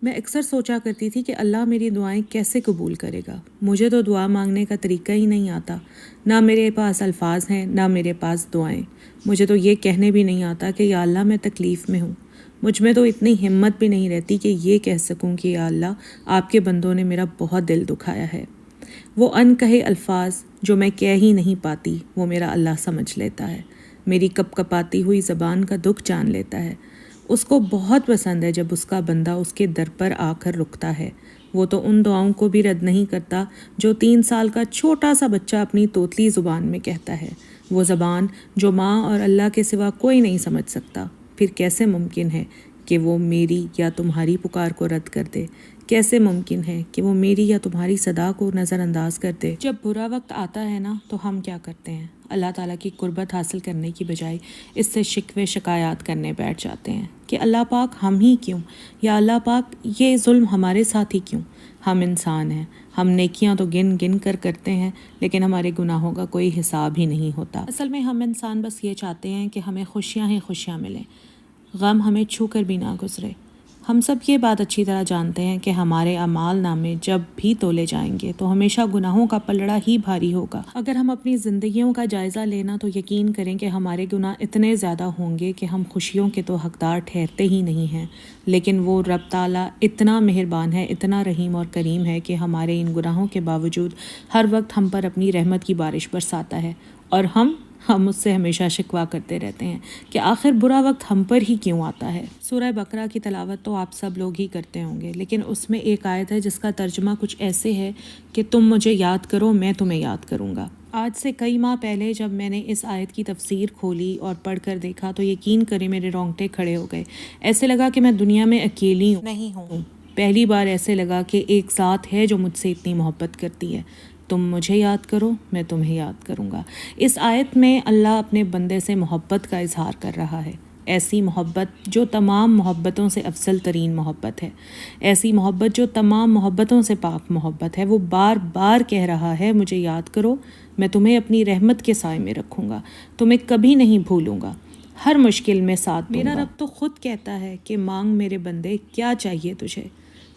میں اکثر سوچا کرتی تھی کہ اللہ میری دعائیں کیسے قبول کرے گا۔ مجھے تو دعا مانگنے کا طریقہ ہی نہیں آتا، نہ میرے پاس الفاظ ہیں نہ میرے پاس دعائیں۔ مجھے تو یہ کہنے بھی نہیں آتا کہ یا اللہ میں تکلیف میں ہوں۔ مجھ میں تو اتنی ہمت بھی نہیں رہتی کہ یہ کہہ سکوں کہ یا اللہ آپ کے بندوں نے میرا بہت دل دکھایا ہے۔ وہ ان کہے الفاظ جو میں کہہ ہی نہیں پاتی وہ میرا اللہ سمجھ لیتا ہے، میری کپ کپاتی ہوئی زبان کا دکھ جان لیتا ہے۔ اس کو بہت پسند ہے جب اس کا بندہ اس کے در پر آ کر رکتا ہے۔ وہ تو ان دعاؤں کو بھی رد نہیں کرتا جو 3 سال کا چھوٹا سا بچہ اپنی توتلی زبان میں کہتا ہے، وہ زبان جو ماں اور اللہ کے سوا کوئی نہیں سمجھ سکتا۔ پھر کیسے ممکن ہے کہ وہ میری یا تمہاری پکار کو رد کر دے؟ کیسے ممکن ہے کہ وہ میری یا تمہاری صدا کو نظر انداز کر دے؟ جب برا وقت آتا ہے نا تو ہم کیا کرتے ہیں؟ اللہ تعالیٰ کی قربت حاصل کرنے کی بجائے اس سے شکوے شکایات کرنے بیٹھ جاتے ہیں کہ اللہ پاک ہم ہی کیوں، یا اللہ پاک یہ ظلم ہمارے ساتھ ہی کیوں؟ ہم انسان ہیں، ہم نیکیاں تو گن گن کر کرتے ہیں لیکن ہمارے گناہوں کا کوئی حساب ہی نہیں ہوتا۔ اصل میں ہم انسان بس یہ چاہتے ہیں کہ ہمیں خوشیاں ہی خوشیاں ملیں، غم ہمیں چھو کر بھی نہ گزرے۔ ہم سب یہ بات اچھی طرح جانتے ہیں کہ ہمارے اعمال نامے جب بھی تولے جائیں گے تو ہمیشہ گناہوں کا پلڑا ہی بھاری ہوگا۔ اگر ہم اپنی زندگیوں کا جائزہ لینا تو یقین کریں کہ ہمارے گناہ اتنے زیادہ ہوں گے کہ ہم خوشیوں کے تو حقدار ٹھہرتے ہی نہیں ہیں، لیکن وہ رب تعالیٰ اتنا مہربان ہے، اتنا رحیم اور کریم ہے کہ ہمارے ان گناہوں کے باوجود ہر وقت ہم پر اپنی رحمت کی بارش برساتا ہے، اور ہم اس سے ہمیشہ شکوہ کرتے رہتے ہیں کہ آخر برا وقت ہم پر ہی کیوں آتا ہے۔ سورہ بقرہ کی تلاوت تو آپ سب لوگ ہی کرتے ہوں گے، لیکن اس میں ایک آیت ہے جس کا ترجمہ کچھ ایسے ہے کہ تم مجھے یاد کرو میں تمہیں یاد کروں گا۔ آج سے کئی ماہ پہلے جب میں نے اس آیت کی تفسیر کھولی اور پڑھ کر دیکھا تو یقین کریں میرے رونگٹے کھڑے ہو گئے۔ ایسے لگا کہ میں دنیا میں اکیلی نہیں ہوں۔ پہلی بار ایسے لگا کہ ایک ذات ہے جو مجھ سے اتنی محبت کرتی ہے۔ تم مجھے یاد کرو میں تمہیں یاد کروں گا۔ اس آیت میں اللہ اپنے بندے سے محبت کا اظہار کر رہا ہے، ایسی محبت جو تمام محبتوں سے افضل ترین محبت ہے، ایسی محبت جو تمام محبتوں سے پاک محبت ہے۔ وہ بار بار کہہ رہا ہے مجھے یاد کرو، میں تمہیں اپنی رحمت کے سائے میں رکھوں گا، تمہیں کبھی نہیں بھولوں گا، ہر مشکل میں ساتھ دوں گا۔ میرا رب تو خود کہتا ہے کہ مانگ میرے بندے کیا چاہیے تجھے،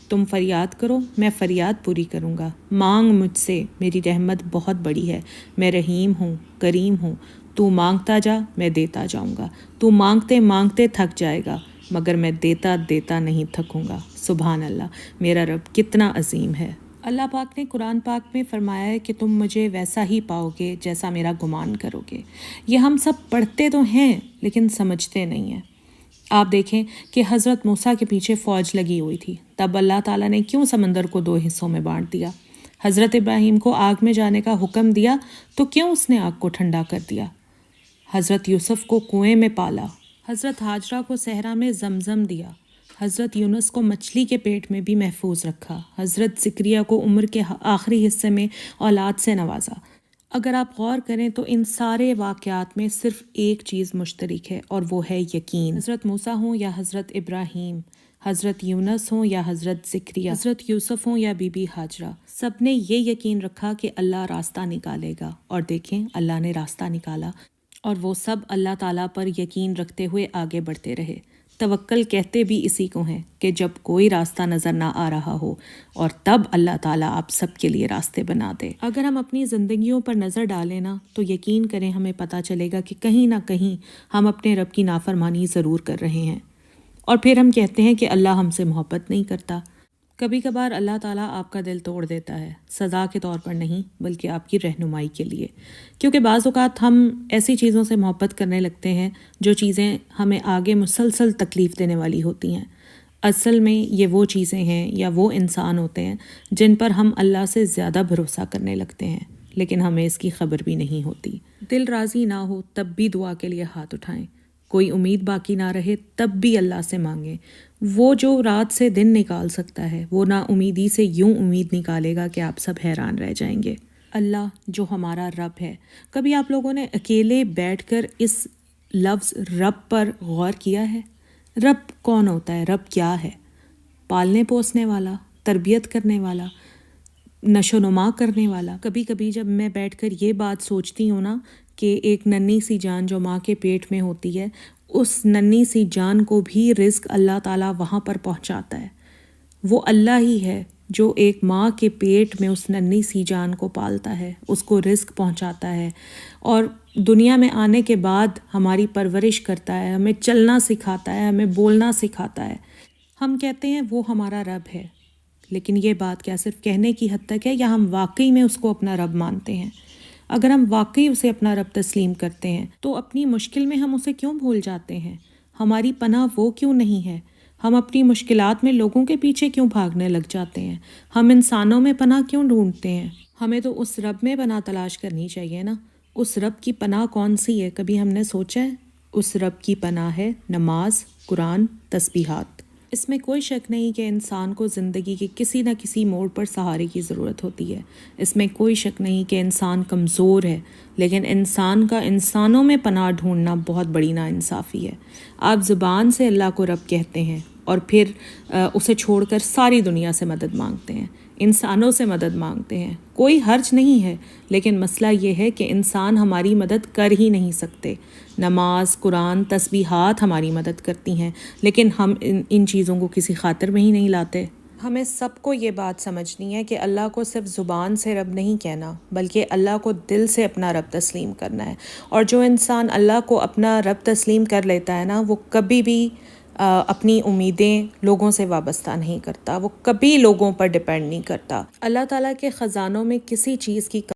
تم فریاد کرو میں فریاد پوری کروں گا، مانگ مجھ سے میری رحمت بہت بڑی ہے، میں رحیم ہوں کریم ہوں، تو مانگتا جا میں دیتا جاؤں گا، تو مانگتے مانگتے تھک جائے گا مگر میں دیتا دیتا نہیں تھکوں گا۔ سبحان اللہ، میرا رب کتنا عظیم ہے۔ اللہ پاک نے قرآن پاک میں فرمایا ہے کہ تم مجھے ویسا ہی پاؤ گے جیسا میرا گمان کرو گے۔ یہ ہم سب پڑھتے تو ہیں لیکن سمجھتے نہیں ہیں۔ آپ دیکھیں کہ حضرت موسیٰ کے پیچھے فوج لگی ہوئی تھی، تب اللہ تعالیٰ نے کیوں سمندر کو 2 حصوں میں بانٹ دیا؟ حضرت ابراہیم کو آگ میں جانے کا حکم دیا تو کیوں اس نے آگ کو ٹھنڈا کر دیا؟ حضرت یوسف کو کنویں میں پالا، حضرت ہاجرہ کو صحرا میں زمزم دیا، حضرت یونس کو مچھلی کے پیٹ میں بھی محفوظ رکھا، حضرت زکریا کو عمر کے آخری حصے میں اولاد سے نوازا۔ اگر آپ غور کریں تو ان سارے واقعات میں صرف ایک چیز مشترک ہے اور وہ ہے یقین۔ حضرت موسیٰ ہوں یا حضرت ابراہیم، حضرت یونس ہوں یا حضرت زکریا، حضرت یوسف ہوں یا بی بی ہاجرہ، سب نے یہ یقین رکھا کہ اللہ راستہ نکالے گا، اور دیکھیں اللہ نے راستہ نکالا، اور وہ سب اللہ تعالیٰ پر یقین رکھتے ہوئے آگے بڑھتے رہے۔ توکل کہتے بھی اسی کو ہیں کہ جب کوئی راستہ نظر نہ آ رہا ہو اور تب اللہ تعالیٰ آپ سب کے لیے راستے بنا دے۔ اگر ہم اپنی زندگیوں پر نظر ڈالیں نا تو یقین کریں ہمیں پتہ چلے گا کہ کہیں نہ کہیں ہم اپنے رب کی نافرمانی ضرور کر رہے ہیں، اور پھر ہم کہتے ہیں کہ اللہ ہم سے محبت نہیں کرتا۔ کبھی کبھار اللہ تعالیٰ آپ کا دل توڑ دیتا ہے، سزا کے طور پر نہیں بلکہ آپ کی رہنمائی کے لیے، کیونکہ بعض اوقات ہم ایسی چیزوں سے محبت کرنے لگتے ہیں جو چیزیں ہمیں آگے مسلسل تکلیف دینے والی ہوتی ہیں۔ اصل میں یہ وہ چیزیں ہیں یا وہ انسان ہوتے ہیں جن پر ہم اللہ سے زیادہ بھروسہ کرنے لگتے ہیں، لیکن ہمیں اس کی خبر بھی نہیں ہوتی۔ دل راضی نہ ہو تب بھی دعا کے لیے ہاتھ اٹھائیں، کوئی امید باقی نہ رہے تب بھی اللہ سے مانگیں۔ وہ جو رات سے دن نکال سکتا ہے وہ نا امیدی سے یوں امید نکالے گا کہ آپ سب حیران رہ جائیں گے۔ اللہ جو ہمارا رب ہے، کبھی آپ لوگوں نے اکیلے بیٹھ کر اس لفظ رب پر غور کیا ہے؟ رب کون ہوتا ہے؟ رب کیا ہے؟ پالنے پوسنے والا، تربیت کرنے والا، نشو و نما کرنے والا۔ کبھی کبھی جب میں بیٹھ کر یہ بات سوچتی ہوں نا کہ ایک ننھی سی جان جو ماں کے پیٹ میں ہوتی ہے، اس ننھی سی جان کو بھی رزق اللہ تعالیٰ وہاں پر پہنچاتا ہے، وہ اللہ ہی ہے جو ایک ماں کے پیٹ میں اس ننھی سی جان کو پالتا ہے، اس کو رزق پہنچاتا ہے، اور دنیا میں آنے کے بعد ہماری پرورش کرتا ہے، ہمیں چلنا سکھاتا ہے، ہمیں بولنا سکھاتا ہے۔ ہم کہتے ہیں وہ ہمارا رب ہے، لیکن یہ بات کیا صرف کہنے کی حد تک ہے یا ہم واقعی میں اس کو اپنا رب مانتے ہیں؟ اگر ہم واقعی اسے اپنا رب تسلیم کرتے ہیں تو اپنی مشکل میں ہم اسے کیوں بھول جاتے ہیں؟ ہماری پناہ وہ کیوں نہیں ہے؟ ہم اپنی مشکلات میں لوگوں کے پیچھے کیوں بھاگنے لگ جاتے ہیں؟ ہم انسانوں میں پناہ کیوں ڈھونڈتے ہیں؟ ہمیں تو اس رب میں پناہ تلاش کرنی چاہیے نا۔ اس رب کی پناہ کون سی ہے؟ کبھی ہم نے سوچا ہے؟ اس رب کی پناہ ہے نماز، قرآن، تسبیحات۔ اس میں کوئی شک نہیں کہ انسان کو زندگی کے کسی نہ کسی موڑ پر سہارے کی ضرورت ہوتی ہے۔ اس میں کوئی شک نہیں کہ انسان کمزور ہے، لیکن انسان کا انسانوں میں پناہ ڈھونڈنا بہت بڑی ناانصافی ہے۔ آپ زبان سے اللہ کو رب کہتے ہیں اور پھر اسے چھوڑ کر ساری دنیا سے مدد مانگتے ہیں، انسانوں سے مدد مانگتے ہیں۔ کوئی حرج نہیں ہے، لیکن مسئلہ یہ ہے کہ انسان ہماری مدد کر ہی نہیں سکتے۔ نماز، قرآن، تسبیحات ہماری مدد کرتی ہیں، لیکن ہم ان چیزوں کو کسی خاطر میں ہی نہیں لاتے۔ ہمیں سب کو یہ بات سمجھنی ہے کہ اللہ کو صرف زبان سے رب نہیں کہنا، بلکہ اللہ کو دل سے اپنا رب تسلیم کرنا ہے۔ اور جو انسان اللہ کو اپنا رب تسلیم کر لیتا ہے نا، وہ کبھی بھی اپنی امیدیں لوگوں سے وابستہ نہیں کرتا، وہ کبھی لوگوں پر ڈیپینڈ نہیں کرتا۔ اللہ تعالیٰ کے خزانوں میں کسی چیز کی